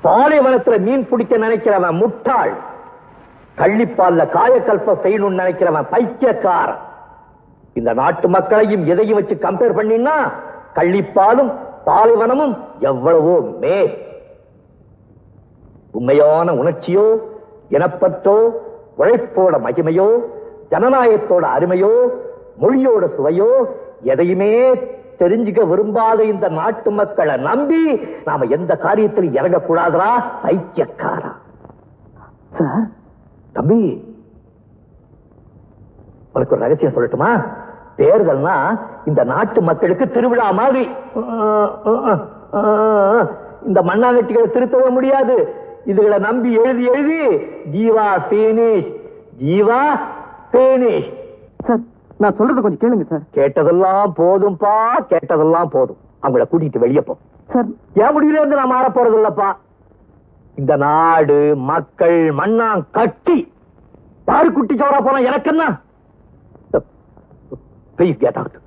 பாலைவனத்துல மீன் பிடிக்க நினைக்கிறவன் முட்டாள், கள்ளிப்பால்ல காயக்கல்பம் செய்யணும்னு நினைக்கிறவன் பைத்தியக்காரன். இந்த நாட்டு மக்களையும் எதையும் வச்சு கம்பேர் பண்ணினா கள்ளிப்பாலும் பாலைவனமும் எவ்வளவோ மேல். உண்மையான உணர்ச்சியோ, இனப்பற்றோ, உழைப்போட மகிமையோ, ஜனநாயகத்தோட அருமையோ, மொழியோட சுவையோ எதையுமே தெரிஞ்சுக்க விரும்பாத இந்த நாட்டு மக்களை நம்பி நாம எந்த காரியத்திலும் இறங்கக்கூடாதா பைத்தியக்காரா. தம்பி, உனக்கு ஒரு ரகசியம் சொல்லட்டுமா? தேர்தல்னா இந்த நாட்டு மக்களுக்கு திருவிழா மாதிரி. இந்த மண்ணாங்கட்டிகளை திருத்தவே முடியாது. இதுகளை நம்பி எழுதி எழுதி Jeeva banish, Jeeva banish. Sir, நான் சொல்றது கொஞ்சம் கேளுங்க சார். கேட்டதெல்லாம் போதும்பா, கேட்டதெல்லாம் போதும். அவங்கள கூட்டிட்டு வெளியே போ சார். என் முடிவுல இருந்து நான் மாற போறது இல்லப்பா. இந்த நாடு மக்கள் மண்ணாங் கட்டி பாரு குட்டி சோறா போன எனக்கு என்ன. Please get out.